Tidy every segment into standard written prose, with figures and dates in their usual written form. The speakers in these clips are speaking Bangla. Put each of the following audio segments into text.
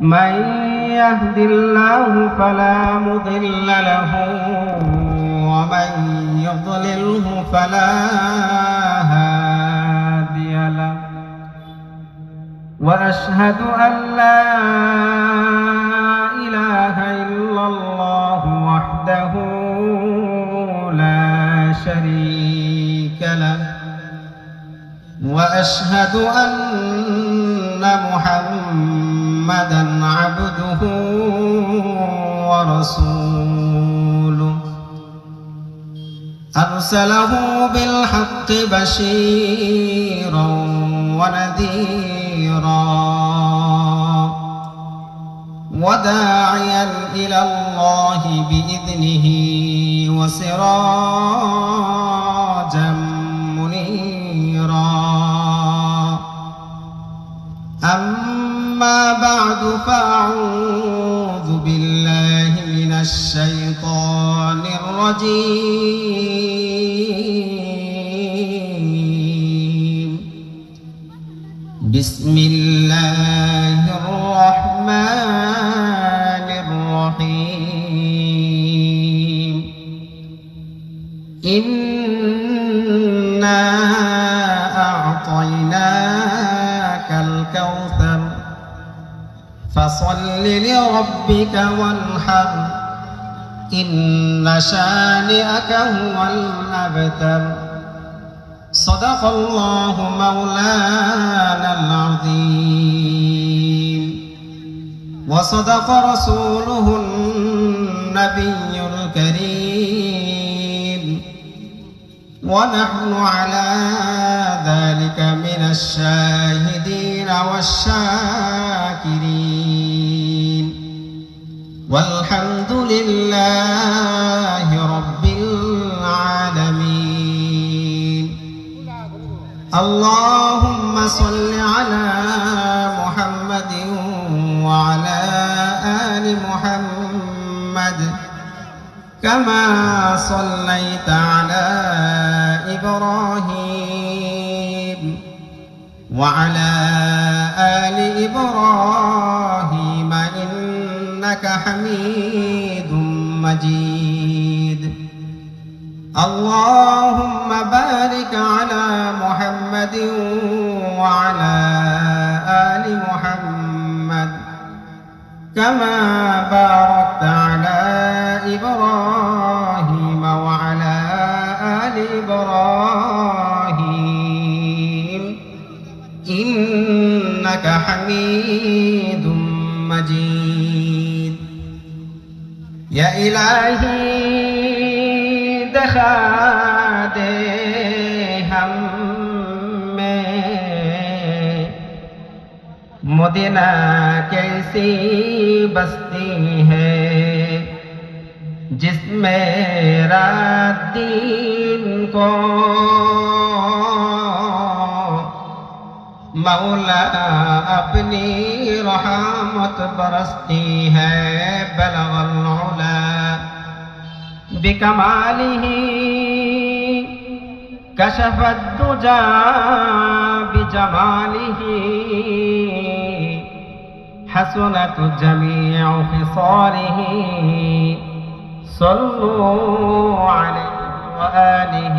من يهد الله فلا مضل له ومن يضلله فلا هادي له وأشهد أن لا إله إلا الله وحده لا شريك له وأشهد أن محمدًا عبده ورسوله أرسله بالحق بشيرا ونذيرا وداعيا إلى الله بإذنه وسراجا منيرا أما بعد فأعوذ بالله من الشيطان الرجيم بسم الله الرحمن الرحيم إنا أعطيناك الكوثر فصل لربك وانحر إن شانئك هو الأبتر صدق الله مولانا العظيم وصدق رسوله النبي الكريم ونحن على ذلك من الشاهدين والشاكرين والحمد لله رب العالمين اللهم صل على محمد وعلى آل محمد كما صليت على إبراهيم وعلى آل إبراهيم إنك حميد مجيد اللهم بارك على محمد وعلى آل محمد كما باركت على إبراهيم وعلى آل إبراهيم إنك حميد مجيد يا إلهي دخا دے ہم میں مدینہ کیسی بستی ہے جس میں رات دین کو مولا اپنی رحمت برستی ہے بلغ العلا بکمالہ کشف الدجا بجمالہ حسنت جمیع خصالہ صلوا علیہ وآلہ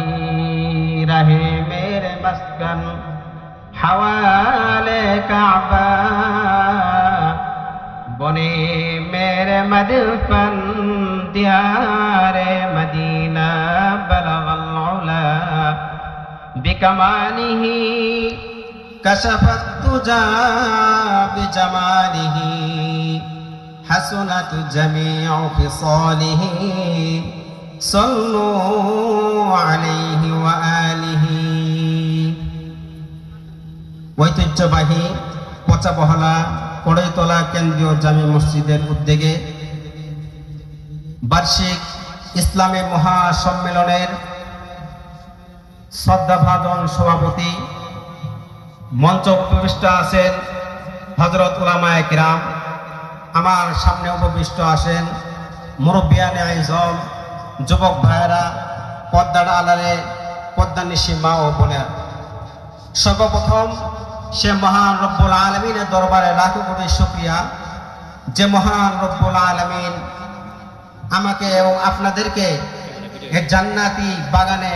رہے میرے مسکن حوالے کعبہ بنے میرے مدفن دیار مدینہ بلغ العلا بکمالہ کشف الدجا بجمالہ حسنت جمیع خصالہ صلوا علیہ وآلہ ঐতিহ্যবাহী পচাবহলা কড়ইতলা কেন্দ্রীয় জামে মসজিদের উদ্যোগে বার্ষিক ইসলামী মহাসম্মেলনের শ্রদ্ধাভাজন সভাপতি মঞ্চ উপবিষ্ট আছেন হযরত উলামায়ে কিরাম, আমার সামনে উপবিষ্ট আছেন মুরব্বিয়ানে আইজম, যুবক ভাইয়েরা, পর্দার আড়ালে পর্দানিশী মা ও বোনেরা, সর্বপ্রথম সে মহান রব্বুল আলামিনের দরবারে লাখো কোটি শুকরিয়া যে মহান রব্বুল আলামিন আমাকে এবং আপনাদেরকে এই জান্নাতি বাগানে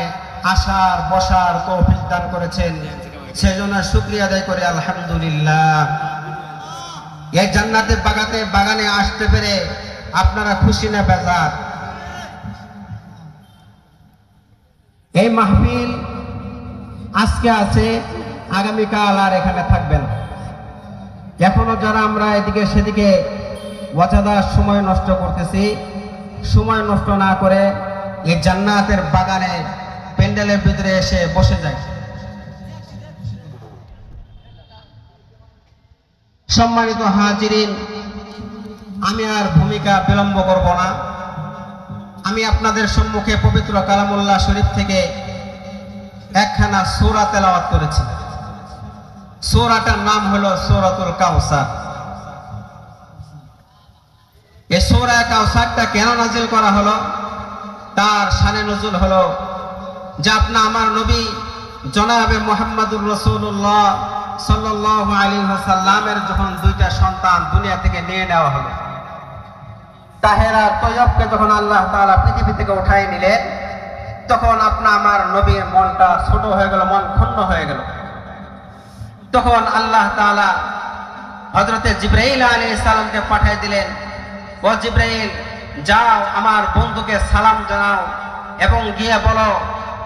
আসার বসার তৌফিক দান করেছেন, সেজন্য শুকরিয়া আদায় করে আলহামদুলিল্লাহ। এই জান্নাতের বাগানে আসতে পেরে আপনারা খুশি না বেজার? এই মাহফিল আজকে আছে, আগামীকাল আর এখানে থাকবেন। এখনো যারা আমরা এদিকে সেদিকে অযথা সময় নষ্ট করতেছি, সময় নষ্ট না করে এই জান্নাতের বাগানে প্যান্ডেলের ভিতরে এসে বসে যায়। সম্মানিত হাজিরিন, আমি আর ভূমিকা বিলম্ব করব না। আমি আপনাদের সম্মুখে পবিত্র কালামুল্লাহ শরীফ থেকে একখানা সূরা তেলাওয়াত করেছি। সূরাটার নাম হলো সূরাতুল কাউসার। এই সূরা কাউসারটা কেন নাজিল করা হলো, তার শানে নজুল হলো যে আমার নবী জনাবে মুহাম্মদুর রাসূলুল্লাহ সাল্লাল্লাহু আলাইহি ওয়াসাল্লামের যখন দুইটা সন্তান দুনিয়া থেকে নিয়ে নেওয়া হলো, তাহেরা তৈয়বকে যখন আল্লাহ তাআলা পৃথিবী থেকে উঠাই নিলেন, তখন আমার নবীর মনটা ছোট হয়ে গেল, মন ক্ষুণ্ণ হয়ে গেল। তখন আল্লাহ তাআলা হযরতে জিবরাইল আলাইহিস সালামকে পাঠিয়ে দিলেন, ও জিবরাইল, যাও আমার বন্ধুকে সালাম জানাও এবং গিয়ে বলো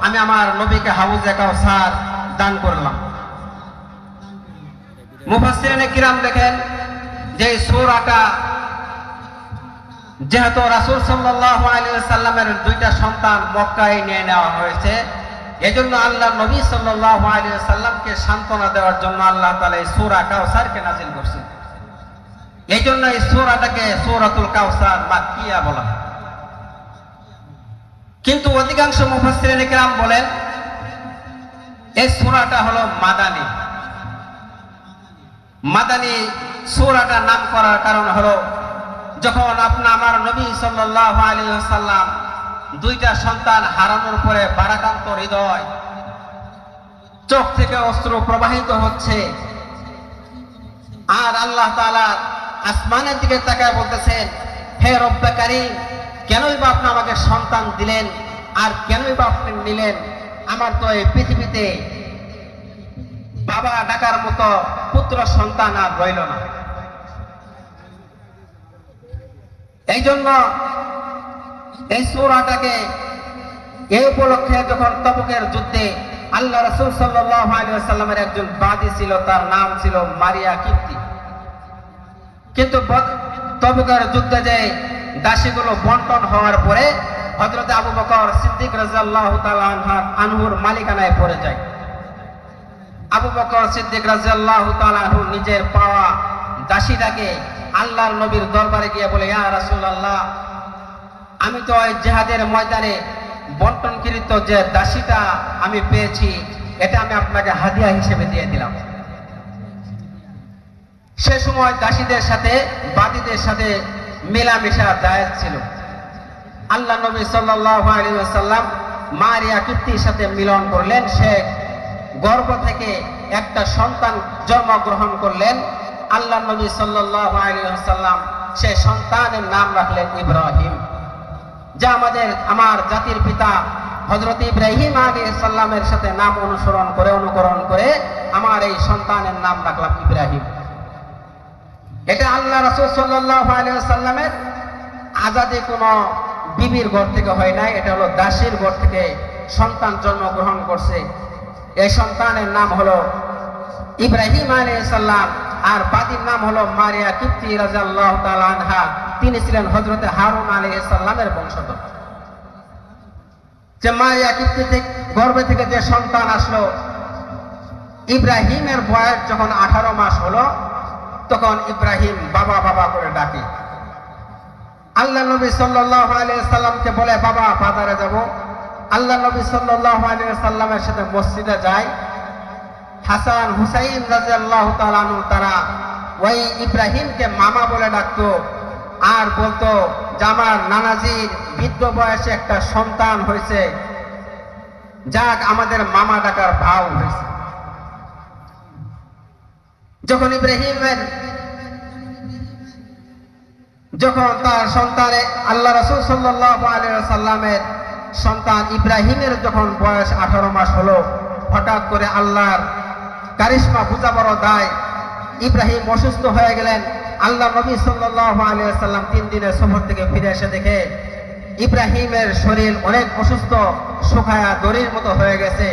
আমি আমার নবীকে হাউজে কাউসার দান করলাম। মুফাসসিরিনে কিরাম দেখেন যে সূরাটা যেহেতু রাসূল সাল্লাল্লাহু আলাইহি ওয়াসাল্লামের দুইটা সন্তান মক্কায় নিয়ে নেওয়া হয়েছে, এজন্য আল্লাহ নবী সাল্লাল্লাহু আলাইহি ওয়াসাল্লামকে সান্ত্বনা দেওয়ার জন্য আল্লাহ তাআলা এই সূরা কাউসারকে নাযিল করেছেন। এইজন্য এই সূরাটাকে সূরাতুল কাউসার মাক্কিয়া বলা হয়। কিন্তু অধিকাংশ মুফাসসিরিনে কিরাম বলেন এই সূরাটা হলো মাদানী। মাদানী সূরাটার নাম করার কারণ হলো যখন আমার নবী সাল্লাল্লাহু আলাইহি ওয়াসাল্লাম দুইটা সন্তান হারানোর পরে বারাকান্ত হৃদয়, চোখ থেকে অশ্রু প্রবাহিত হচ্ছে, আর আল্লাহ তাআলা আসমানের দিকে তাকায় বলতেছেন, হে রব্বে কারীম, কেনই বা আপনি আমাকে সন্তান দিলেন আর কেনই বা আপনি নিলেন? আমার তো এই পৃথিবীতে বাবা ডাকার মতো পুত্র সন্তান আর রইল না। এই জন্য এই সূরাটাকে এই উপলক্ষে যখন তবুকের যুদ্ধে আল্লাহ রাসূল সাল্লাল্লাহু আলাইহি ওয়াসাল্লামের একজন বাদী ছিল, তার নাম ছিল মারিয়া কিপ্তি। কিন্তু তবুকের যুদ্ধে যে দাসীগুলো বন্টন হওয়ার পরে হযরত আবু বকর সিদ্দিক রাদিয়াল্লাহু তাআলা আনহুর মালিকানায় পড়ে যায়। আবু বকর সিদ্দিক রাদিয়াল্লাহু তাআলা আনহু নিজের পাওয়া দাসীটাকে আল্লাহর নবীর দরবারে গিয়ে বলে, ইয়া রাসূলুল্লাহ, আমি তো এই জিহাদের ময়দানে বন্টনকৃত যে দাসীটা আমি পেয়েছি, এটা আমি আপনাকে হাদিয়া হিসেবে দিয়ে দিলাম। সে সময় দাসীদের সাথে বাদীদের সাথে মেলামেশা জায়েজ ছিল। আল্লাহ নবী সাল্লাল্লাহু আলাইহি ওয়াসাল্লাম মারিয়া কিপ্তির সাথে মিলন করলেন, সে গর্ভ থেকে একটা সন্তান জন্মগ্রহণ করলেন। আল্লাহ নবী সাল্লাল্লাহু আলাইহি ওয়াসাল্লাম সে সন্তানের নাম রাখলেন ইব্রাহিম, যা আমার জাতির পিতা হযরত ইব্রাহিম আলাইহিস সালামের সাথে নাম অনুকরণ করে আমার এই সন্তানের নাম রাখলাম ইব্রাহিম। এটা আল্লাহ রাসূল সাল্লাল্লাহু আলাইহি ওয়াসাল্লামের আজাদে কোনো বিবির ঘর থেকে হয় নাই, এটা হলো দাসীর ঘর থেকে সন্তান জন্মগ্রহণ করছে। এই সন্তানের নাম হলো ইব্রাহিম আলাইহিস সালাম, আর বাদীর নাম হলো মারিয়া কিপ্তি রাদিয়াল্লাহু তাআলা আনহা। তিনি ছিলেন হযরত হারুন আলাইহিস সালামের বংশধর। যে মারিয়া কিপ্তি থেকে গর্ভে থেকে যে সন্তান আসলো, ইব্রাহিমের বয়স যখন 18 মাস হলো, তখন ইব্রাহিম বাবা বাবা করে ডাকে। আল্লাহ নবী সাল্লাল্লাহু আলাইহি সাল্লামকে বলে, বাবা বাজারে যাব। আল্লাহ নবী সাল্লাল্লাহু আলাইহি সাল্লামের সাথে মসজিদে যায়। হাসান হুসাইন রাদিয়াল্লাহু তাআলা আনহু তারা ওই ইব্রাহিমকে মামা বলে ডাকতো, আর বলতো যে আমার নানাজির বৃদ্ধ বয়সে একটা সন্তান হয়েছে, যাক আমাদের মামা ডাকার ভাও হয়েছে। যখন ইব্রাহিমের যখন তার সন্তানে আল্লাহ রাসূল সাল্লাল্লাহু আলাইহি ওয়াসাল্লামের সন্তান ইব্রাহিমের যখন বয়স 18 মাস হলো, হঠাৎ করে আল্লাহর কারিশমা বুঝা বড় দায়, ইব্রাহিম অসুস্থ হয়ে গেলেন। আল্লাহ নবী সাল্লাল্লাহু আলাইহি ওয়াসাল্লাম 3 দিনের সফর থেকে ফিরে এসে দেখে ইব্রাহিমের শরীর অনেক অসুস্থ, শুকায়া দড়ির মতো হয়ে গেছে।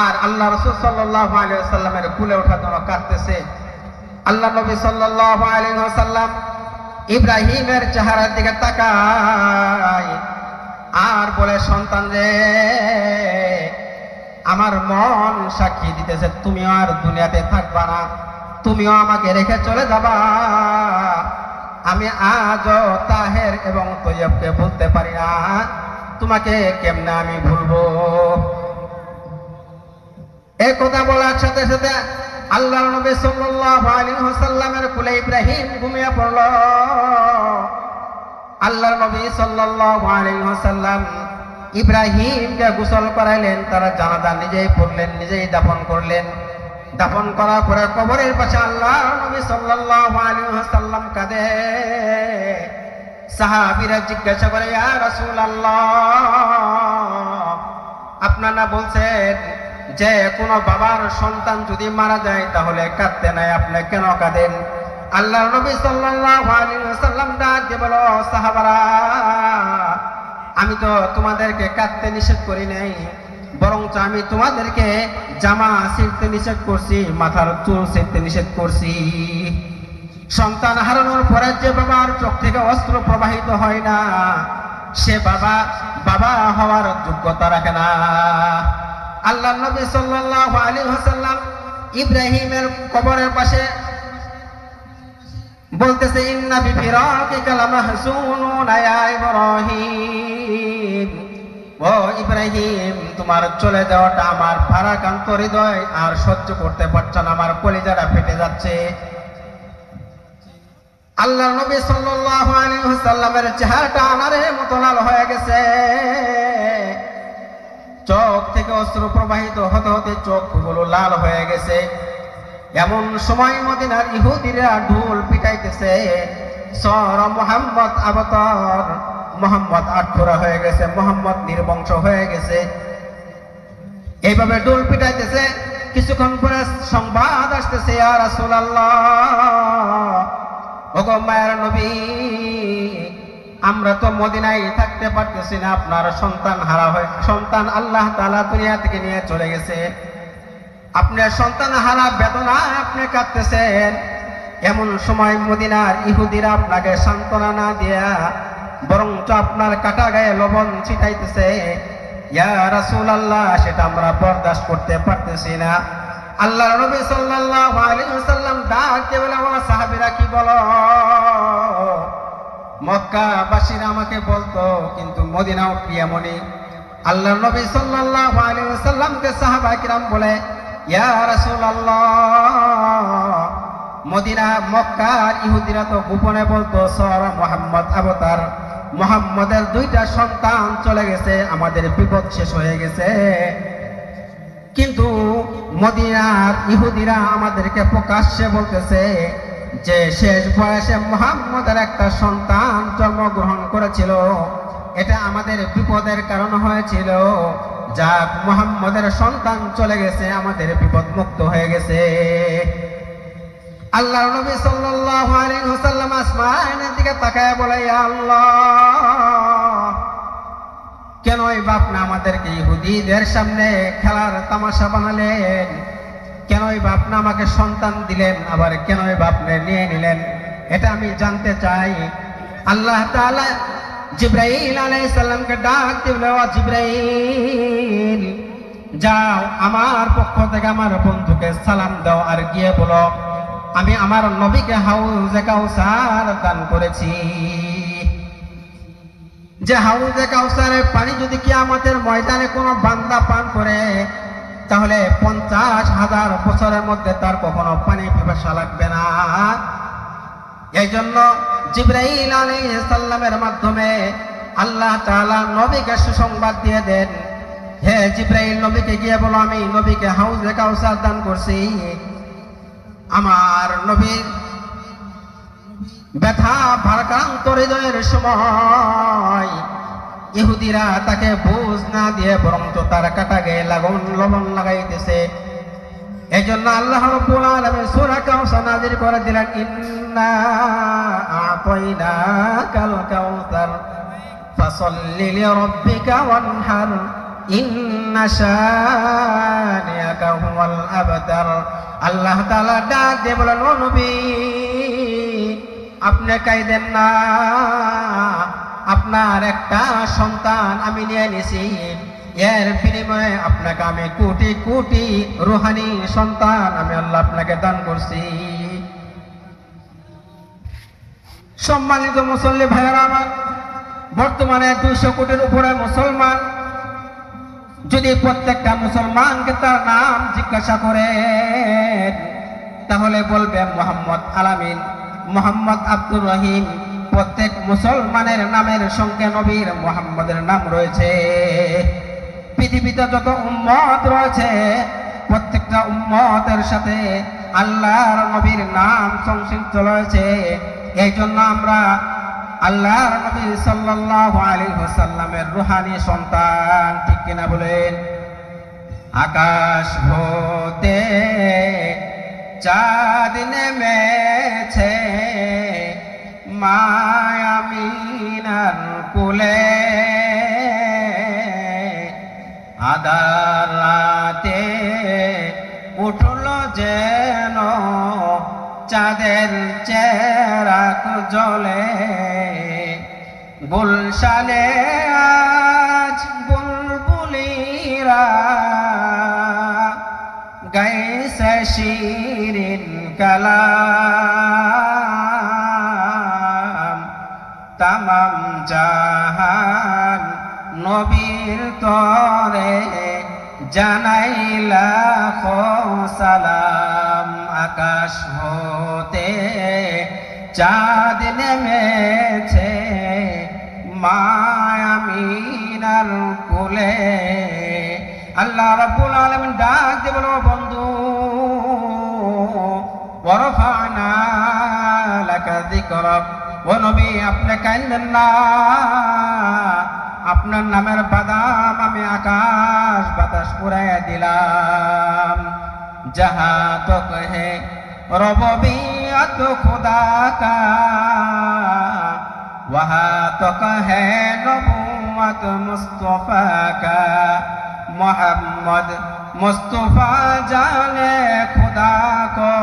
আর আল্লাহ রাসূল সাল্লাল্লাহু আলাইহি ওয়াসাল্লামের কুলে ওঠার জন্য কাঁদতেছে। আল্লাহ নবী সাল্লাল্লাহু আলাইহি ওয়াসাল্লাম ইব্রাহিমের চেহারার দিকে তাকায় আর বলে, সন্তান রে, আমার মন সাক্ষী দিতেছে তুমিও আর দুনিয়াতে থাকবা না, তুমিও আমাকে রেখে চলে যাবা। আমি আজও তাহের এবং তৈয়বকে ভুলতে পারি না, তোমাকে কেমনে আমি ভুলবো? এই কথা বলার সাথে সাথে আল্লাহর নবী সাল্লাল্লাহু আলাইহি ওয়াসাল্লামের কোলে ইব্রাহিম ঘুমিয়ে পড়ল। আল্লাহর নবী সাল্লাল্লাহু আলাইহি ওয়াসাল্লাম ইব্রাহিমকে গোসল করাইলেন, তারা জানাজা নিজেই পড়লেন, নিজেই দাফন করলেন। দাফন করার পরে কবরের পাশে আল্লাহর নবী সাল্লাল্লাহু আলাইহি ওয়াসাল্লাম কাঁদে। সাহাবীরা জিজ্ঞাসা করে, ইয়া রাসূলুল্লাহ, আপনারা বলছেন যে কোনো বাবার সন্তান যদি মারা যায় তাহলে কাঁদতে নাই, আপনি কেন কাঁদেন? আল্লাহর নবী সাল্লাল্লাহু আলাইহি ওয়াসাল্লাম ডাক দিয়ে বলো, সাহাবারা, আমি তো তোমাদেরকে কাঁদতে নিষেধ করি নাই, বরঞ্চ আমি তোমাদেরকে জামা ছিঁড়তে নিষেধ করছি, মাথার চুল ছিঁড়তে নিষেধ করছি। সন্তান হারানোর পরে যে বাবার চোখ থেকে অস্ত্র প্রবাহিত হয় না, সে বাবা হওয়ার যোগ্যতা রাখে না। আল্লাহর নবী সাল্লাল্লাহু আলাইহি ওয়াসাল্লাম ইব্রাহিমের কবরের পাশে বলতেছে, ইন্না বিফিরাকিকা লামাহজুনুন ইয়া ইব্রাহিম, ও ইব্রাহিম, তোমার চলে যাওয়াটা আমার ভারাক্রান্ত হৃদয় আর সহ্য করতে পারছে না, আমার কলিজাটা ফেটে যাচ্ছে। আল্লাহর নবী সাল্লাল্লাহু আলাইহি ওয়াসাল্লামের চেহারাটা আনারের মতো লাল হয়ে গেছে। চোখ থেকে অশ্রু প্রবাহিত হতে হতে চোখগুলো লাল হয়ে গেছে। এমন সময় মদিনার ইহুদিরা ঢোল পিটাইতেছে, সর মুহাম্মদ আবতার, মুহাম্মদ আটখোরা হয়ে গেছে, মুহাম্মদ নির্বংশ হয়ে গেছে। এইভাবে ঢোল পিটাইতেছে। কিছুক্ষণ পরে সংবাদ আসতেছে, ইয়া রাসূলুল্লাহ, ওগো মায়ের নবী, আমরা তো মদিনায় থাকতে পারতেছি না, আপনার সন্তান আল্লাহ তাআলা দুনিয়া থেকে নিয়ে চলে গেছে। আপনার সন্তান হারা বেদনা আপনি কাঁদতেছেন। এমন সময় মদিনার ইহুদিরা আপনাকে সান্ত্বনা না দিয়া বরঞ্চ আপনার কাটা গায়ে লবণ ছিটাইতেছে। ইয়া রাসূলুল্লাহ, সেটা আমরা বরদাস্ত করতে পারতেছি না। আল্লাহর নবী সাল্লাল্লাহু আলাইহি ওয়াসাল্লাম ডাক দিয়ে বলে, আমার সাহাবীরা কি বলো? মক্কাবাসীরা আমাকে বলতো, কিন্তু মদিনাও কি এমনই? আল্লাহর নবী সাল্লাল্লাহু আলাইহি ওয়াসাল্লামকে সাহাবা কিরাম বলে, ইয়া রাসূলুল্লাহ, মদিনা মক্কার ইহুদিরা তো গোপনে বলতো, সর মুহাম্মদ আবতার, মুহাম্মদের 2টা সন্তান চলে গেছে, আমাদের বিপদ শেষ হয়ে গেছে। কিন্তু মদিনার ইহুদিরা আমাদেরকে প্রকাশ্যে বলতেছে যে শেষ বয়সে মুহাম্মদের একটা সন্তান জন্মগ্রহণ করেছিল, এটা আমাদের বিপদের কারণ হয়েছিল। যাক, মুহাম্মদের সন্তান চলে গেছে, আমাদের বিপদ মুক্ত হয়ে গেছে। আল্লাহর নবী সাল্লাল্লাহু আলাইহি ওয়াসাল্লাম আসমানের দিকে তাকায় বলে, ইয়া আল্লাহ, কেন এই বাপ না আমাদেরকে ইহুদিদের সামনে খেলার তামাশা বানালেন? কেন এই বাপ না আমাকে সন্তান দিলেন, আবার কেন এই বাপ নিয়ে নিলেন? এটা আমি জানতে চাই। আল্লাহ তাআলা জিবরাইল আলাইহিস সালামকে ডাক দিলেন, ও জিবরাইল, যাও আমার পক্ষ থেকে আমার বন্ধুকে সালাম দাও আর গিয়ে বলো, আমি আমার নবীকে হাউজে কাউসার দান করেছি। যে হাউজে কাউসারের পানি যদি কিয়ামতের ময়দানে কোনো বান্দা পান করে, তাহলে 50,000 বছরের মধ্যে তার কখনো পানি পিপাসা লাগবে না। এই জন্য জিবরাইল আলাইহিস সালামের মাধ্যমে আল্লাহ তাআলা নবীকে সুসংবাদ দিয়ে দেন, হে জিবরাইল, নবীকে গিয়ে বলো, আমি নবীকে হাউজে কাউসার দান করছি। আমার নবীর ব্যথা ভারাক্রান্ত হৃদয়ের সময় ইহুদিরা তাকে বুঝ না দিয়ে বরঞ্চ তার কাটা গায়ে লবণ লাগাইতেছে। এই জন্য আল্লাহ রাব্বুল আলামিন সূরা কাউসার নাযিল করে দিলেন, ইন্না আ'তাইনাকাল কাউসার ফাসাল্লি লিরাব্বিকা ওয়ানহার ইন্না শানিআকা হুয়াল আবতার। আল্লাহ তাআলা ডাক দিয়ে বলেন, ও নবী, আপনি কাঁদেন না, আপনার একটা সন্তান আমি নিয়ে নিছি, এর বিনিময়ে আপনাকে আমি কোটি কোটি রুহানি সন্তান আমি আল্লাহ আপনাকে দান করছি। সম্মানিত মুসল্লি ভাইয়েরা আমার, বর্তমানে 200 কোটির উপরে মুসলমান। যদি প্রত্যেকটা মুসলমানকে তার নাম জিজ্ঞাসা করে, তাহলে বলবে মোহাম্মদ আলামিন, মোহাম্মদ আব্দুর রহিম। প্রত্যেক মুসলমানের নামের সঙ্গে নবীর মুহাম্মদের নাম রয়েছে। পৃথিবীতে যত উম্মত রয়েছে, প্রত্যেকটা উম্মতের সাথে আল্লাহর নবীর নাম সংশ্লিষ্ট রয়েছে। এই জন্য আমরা আল্লাহর নবী সাল্লাল্লাহু আলাইহি ওয়াসাল্লামের রূহানি সন্তান, ঠিক কিনা বলেন? আকাশ হতে চাঁদ নেমেছে মা আমিনার কোলে, আধার রাতে উঠল যেন চাঁদের চেরাক জ্বলে, গুলশানে আজ বুলবুলিরা গাইছে শিরিন কালাম, তামাম জাহান নবীর তরে জানাই লাখো সালাম। আকাশ হতে চাঁদ নেমেছে মা আমিনার কোলে। আল্লাহ রাব্বুল আলামিন ডাক দিয়ে বলো, বন্ধু, ওয়ারফা'না লাকা যিকরাক, ও নবী আপনি কাঁদেন না, আপনার নামের বাদাম আমি আকাশ বাতাস পুরাইয়া দিলাম। जहां तक है रबूबियत खुदा का, वहां तक है नबूवत मुस्तफा का। मोहम्मद मुस्तफा जाने खुदा को,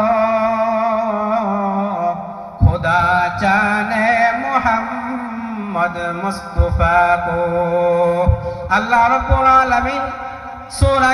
खुदा जाने मोहम्मद मुस्तफा को। अल्लाह रब्बुल आलमीन सूरा